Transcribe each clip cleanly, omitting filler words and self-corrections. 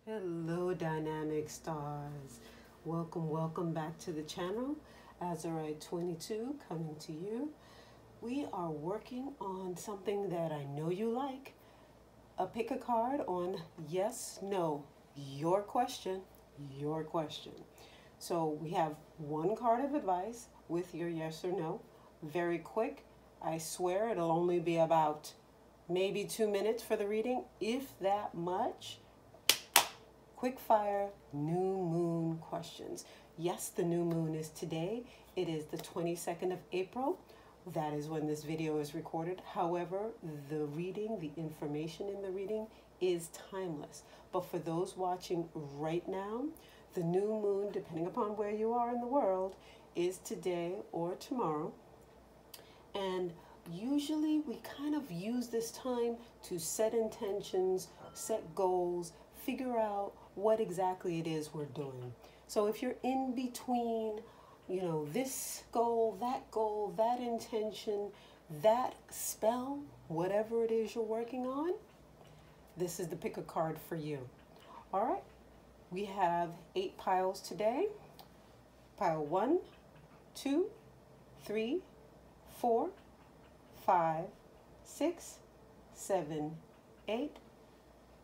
Hello, dynamic stars. Welcome back to the channel. Azurite 22 coming to you. We are working on something that I know you like. Pick a card on yes, no, your question, your question. So we have one card of advice with your yes or no. Very quick. I swear it'll only be about maybe 2 minutes for the reading, if that much. Quick fire new moon questions. Yes, the new moon is today. It is the 22nd of April. That is when this video is recorded. However, the reading, the information in the reading is timeless. But for those watching right now, the new moon, depending upon where you are in the world, is today or tomorrow. And usually we kind of use this time to set intentions, set goals, figure out what exactly it is we're doing. So if you're in between, this goal, that intention, that spell, whatever it is you're working on, this is the pick a card for you. All right, we have 8 piles today. Pile 1, 2, 3, 4, 5, 6, 7, 8,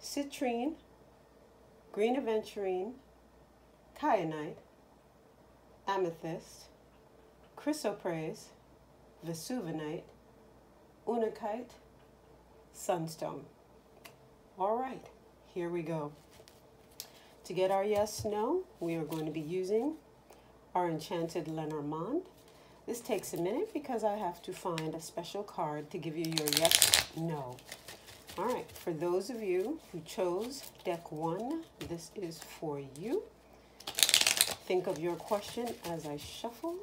Citrine, green Aventurine, Kyanite, Amethyst, Chrysoprase, Vesuvianite, Unakite, Sunstone. All right, here we go. To get our yes, no, we are going to be using our enchanted Lenormand. This takes a minute because I have to find a special card to give you your yes, no. All right, for those of you who chose deck 1, this is for you. Think of your question as I shuffle.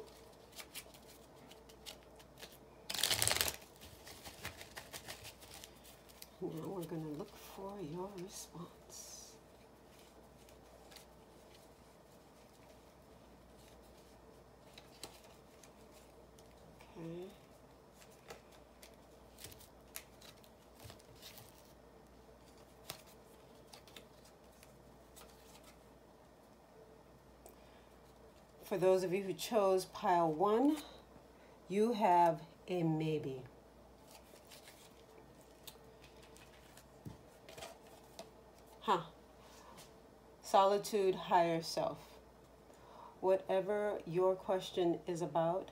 Now we're going to look for your response. Okay. For those of you who chose pile 1, you have a maybe. Solitude, higher self. Whatever your question is about,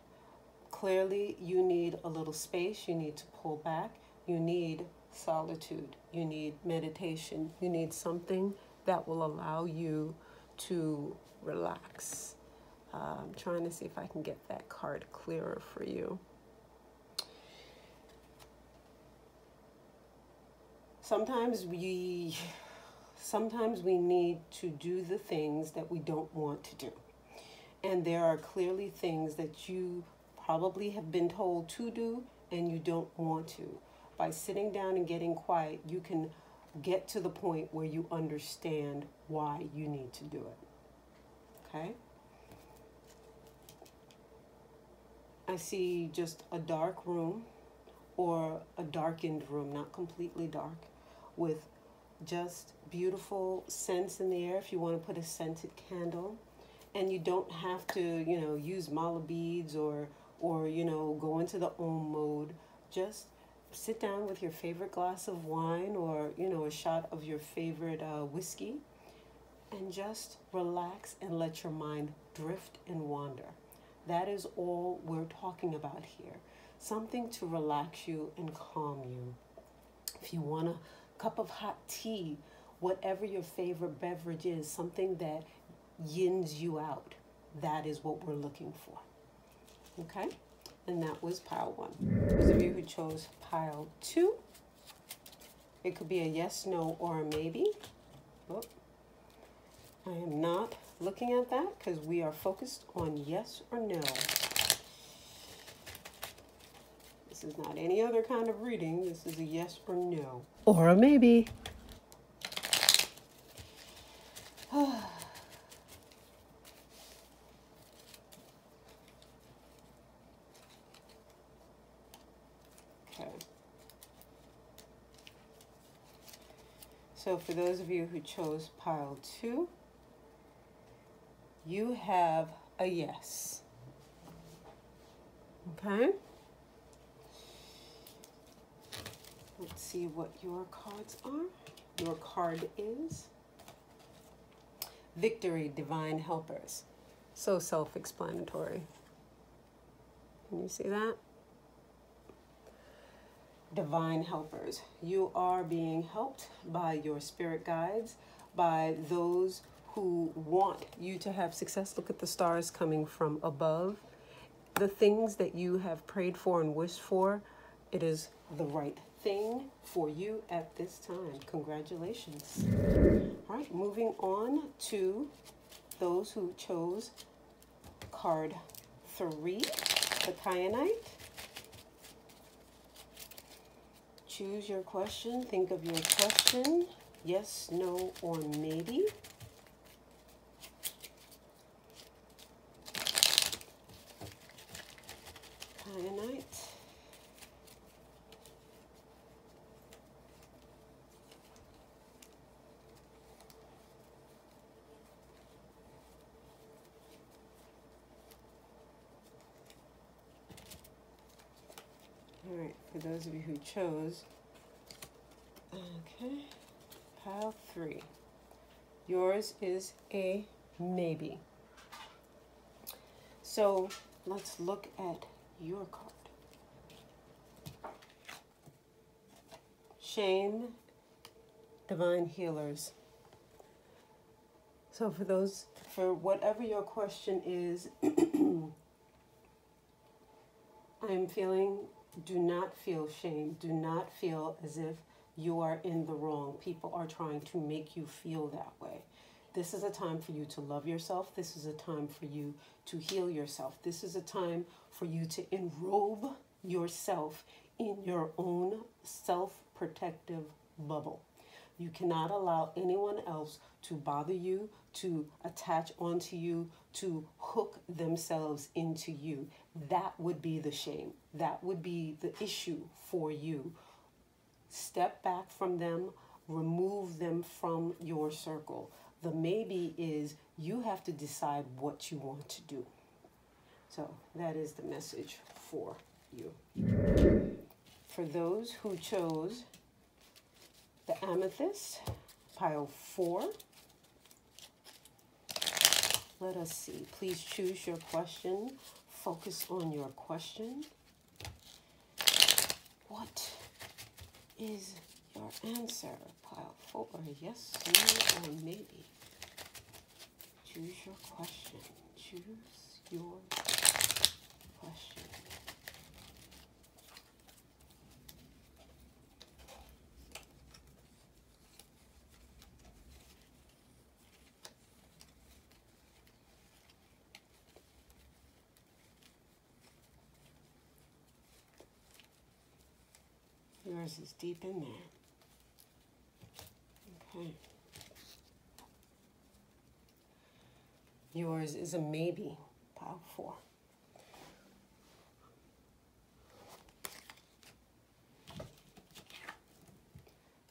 clearly you need a little space, you need to pull back, you need solitude, you need meditation, you need something that will allow you to relax. I'm trying to see if I can get that card clearer for you. Sometimes we need to do the things that we don't want to do. And there are clearly things that you probably have been told to do and you don't want to. By sitting down and getting quiet, you can get to the point where you understand why you need to do it. Okay? I see just a dark room or a darkened room, not completely dark, with just beautiful scents in the air if you want to put a scented candle. And you don't have to, use mala beads or go into the Om mode. Just sit down with your favorite glass of wine or, a shot of your favorite whiskey and just relax and let your mind drift and wander. That is all we're talking about here. Something to relax you and calm you. If you want a cup of hot tea, whatever your favorite beverage is, something that yins you out, that is what we're looking for. Okay? And that was pile 1. Those of you who chose pile 2, it could be a yes, no, or a maybe. Oh, I am not looking at that because we are focused on yes or no. This is not any other kind of reading. This is a yes or no. Or a maybe. So for those of you who chose pile 2, you have a yes. Okay? Let's see what your cards are. Your card is Victory, Divine Helpers. So self-explanatory. Can you see that? Divine Helpers. You are being helped by your spirit guides, by those who want you to have success. Look at the stars coming from above. The things that you have prayed for and wished for, it is the right thing for you at this time. Congratulations. All right, moving on to those who chose card 3, the Kyanite. Choose your question. Think of your question. Yes, no, or maybe. Kyanite. All right, for those of you who chose, okay, pile 3. Yours is a maybe. So let's look at your card. Shame, Divine Healers. So for whatever your question is, I'm feeling, do not feel shame. Do not feel as if you are in the wrong. People are trying to make you feel that way. This is a time for you to love yourself. This is a time for you to heal yourself. This is a time for you to enrobe yourself in your own self-protective bubble. You cannot allow anyone else to bother you, to attach onto you, to hook themselves into you. That would be the shame. That would be the issue for you. Step back from them, remove them from your circle. The maybe is you have to decide what you want to do. So that is the message for you. For those who chose the Amethyst, pile 4. Let us see. Please choose your question. Focus on your question. What is your answer? Pile 4. Yes, no, or maybe. Choose your question. Choose your question. Yours is deep in there. Okay. Yours is a maybe, pile 4.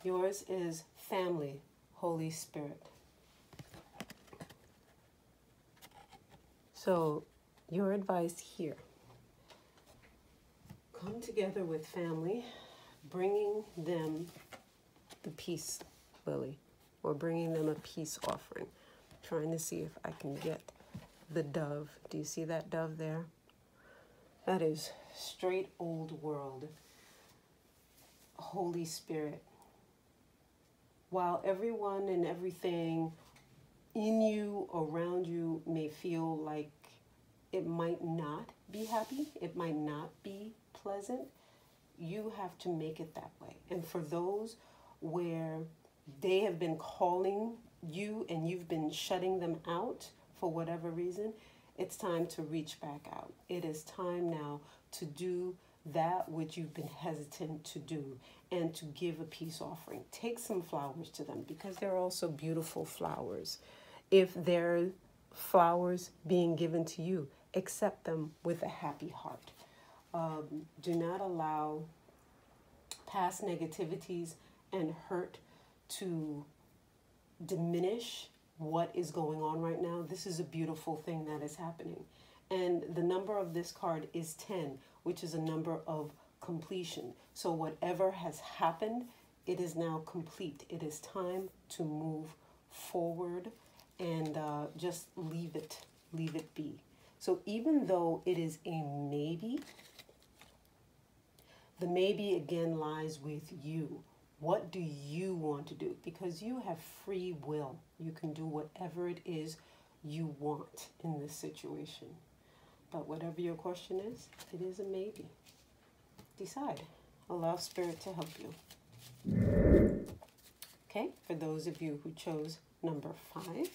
Yours is family, Holy Spirit. So your advice here, come together with family, bringing them the peace lily, or bringing them a peace offering. Trying to see if I can get the dove. Do you see that dove there? That is straight old world, Holy Spirit. While everyone and everything in you, around you, may feel like it might not be happy, it might not be pleasant, you have to make it that way. And for those where they have been calling you and you've been shutting them out for whatever reason, it's time to reach back out. It is time now to do that which you've been hesitant to do, and to give a peace offering. Take some flowers to them, because they're also beautiful flowers. If they're flowers being given to you, accept them with a happy heart. Do not allow past negativities and hurt to diminish what is going on right now. This is a beautiful thing that is happening. And the number of this card is 10, which is a number of completion. So whatever has happened, it is now complete. It is time to move forward and just leave it be. So even though it is a maybe, the maybe again lies with you. What do you want to do? Because you have free will. You can do whatever it is you want in this situation. But whatever your question is, it is a maybe. Decide. Allow Spirit to help you. Okay, for those of you who chose number 5,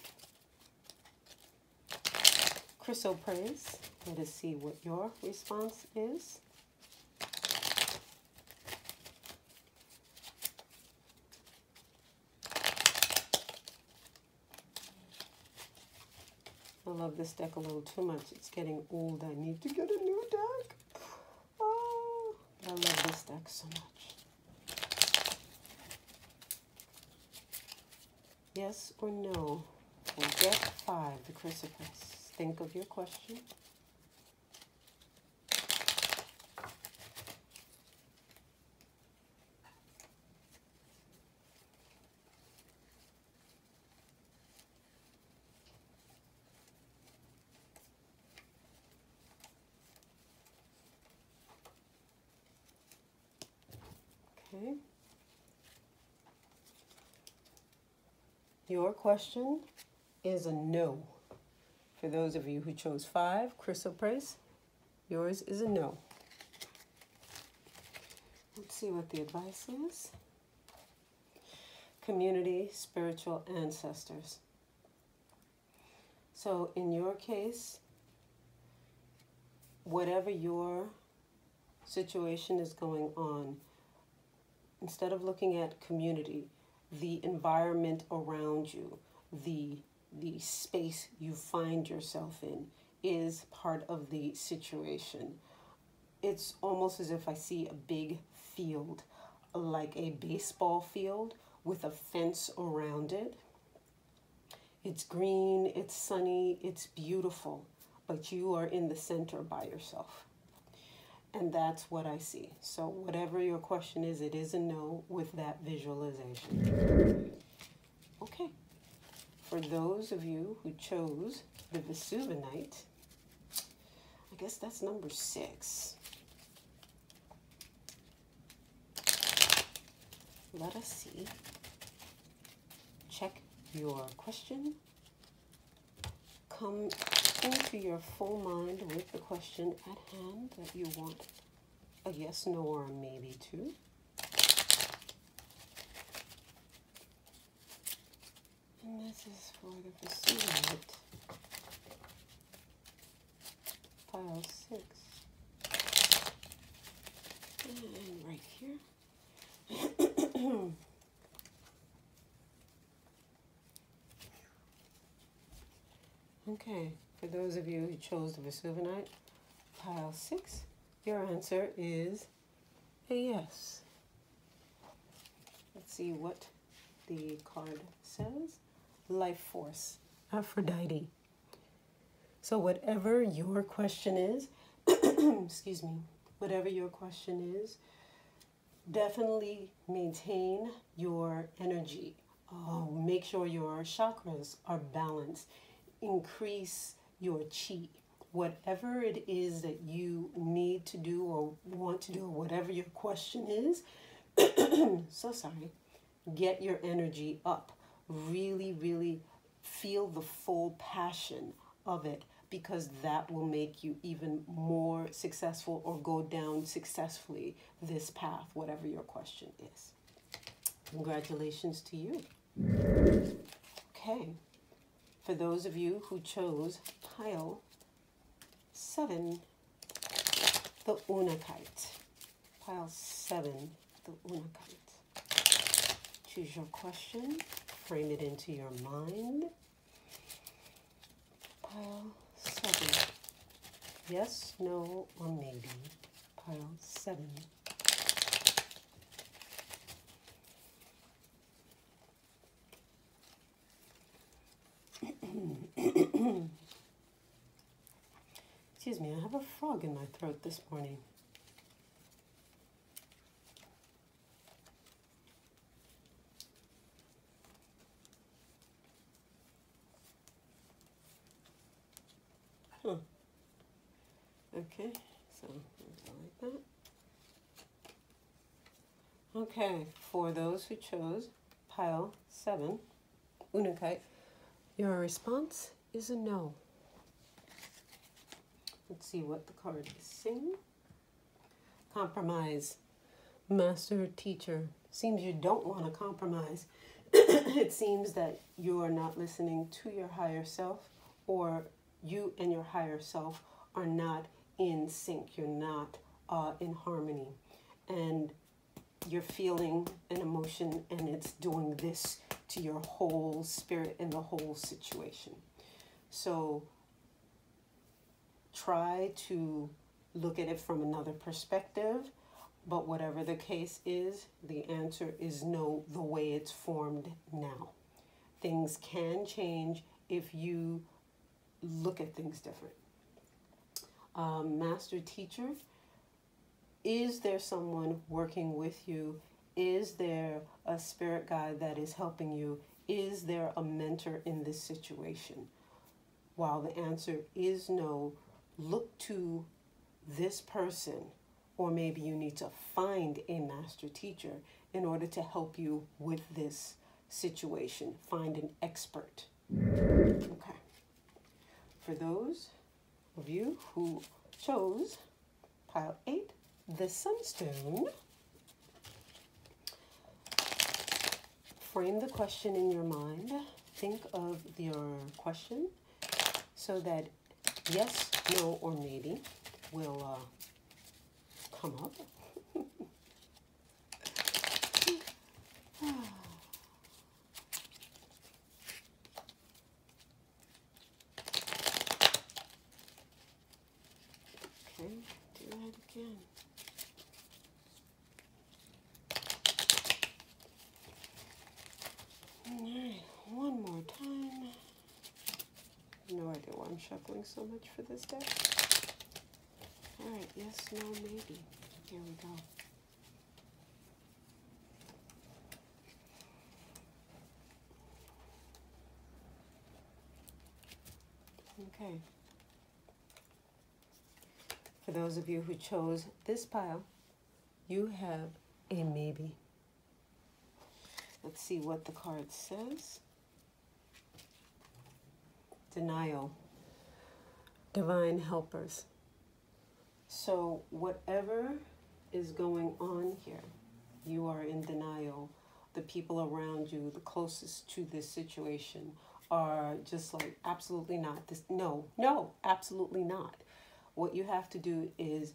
Chrysoprase. Let us see what your response is. I love this deck a little too much. It's getting old. I need to get a new deck. Oh, I love this deck so much. Yes or no? For deck 5, the Chrysoprase. Think of your question. Okay. Your question is a no. For those of you who chose 5, Chrysoprase, yours is a no. Let's see what the advice is. Community, spiritual ancestors. So in your case, whatever your situation is going on, instead of looking at community, the environment around you, the space you find yourself in is part of the situation. It's almost as if I see a big field, like a baseball field with a fence around it. It's green, it's sunny, it's beautiful, but you are in the center by yourself. And that's what I see. So whatever your question is, it is a no with that visualization. Okay. For those of you who chose the Vesuvianite, I guess that's number 6. Let us see. Check your question. Come into your full mind with the question at hand that you want a yes, no, or a maybe to. And this is for the Vesuvianite. Pile 6. And right here. Okay, for those of you who chose the Vesuvianite, pile 6, your answer is a yes. Let's see what the card says. Life force, Aphrodite. So whatever your question is, excuse me, whatever your question is, definitely maintain your energy. Make sure your chakras are balanced. Increase your chi. Whatever it is that you need to do or want to do, or whatever your question is, so sorry, get your energy up. Really, really feel the full passion of it, because that will make you even more successful or go down successfully this path, whatever your question is. Congratulations to you. Okay. For those of you who chose pile 7, the Unakite. Pile 7, the Unakite. Choose your question, frame it into your mind. Pile 7. Yes, no, or maybe. Pile 7. Excuse me, I have a frog in my throat this morning. Huh. Okay, so like that. Okay, for those who chose pile 7, Unakite, your response is a no. Let's see what the card is saying. Compromise. Master teacher. Seems you don't want to compromise. It seems that you are not listening to your higher self, or you and your higher self are not in sync. You're not in harmony. And you're feeling an emotion and it's doing this to your whole spirit and the whole situation. So try to look at it from another perspective, but whatever the case is, the answer is no the way it's formed now. Things can change if you look at things different. Master teacher, is there someone working with you? Is there a spirit guide that is helping you? Is there a mentor in this situation? While the answer is no, look to this person, or maybe you need to find a master teacher in order to help you with this situation. Find an expert. Okay. For those of you who chose pile 8, the Sunstone, frame the question in your mind. Think of your question so that yes, no, or maybe will come up. Okay, do that again. Alright, one more time. No idea why I'm shuffling so much for this deck. Alright, yes, no, maybe. Here we go. Okay. For those of you who chose this pile, you have a maybe. Let's see what the card says. Denial. Divine helpers. So whatever is going on here, you are in denial. The people around you, the closest to this situation, are just like, absolutely not. This, no, absolutely not. What you have to do is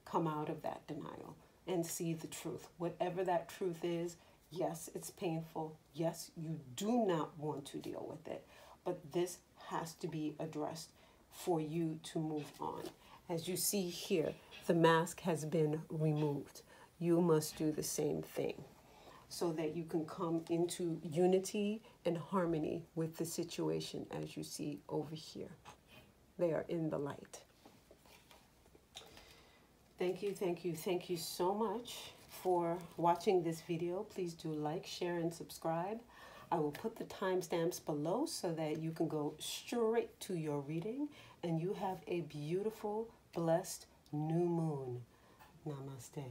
come out of that denial and see the truth. Whatever that truth is, yes, it's painful. Yes, you do not want to deal with it. But this has to be addressed for you to move on. As you see here, the mask has been removed. You must do the same thing so that you can come into unity and harmony with the situation as you see over here. They are in the light. Thank you so much for watching this video. Please do like, share, and subscribe. I will put the timestamps below so that you can go straight to your reading, and you have a beautiful, blessed new moon. Namaste.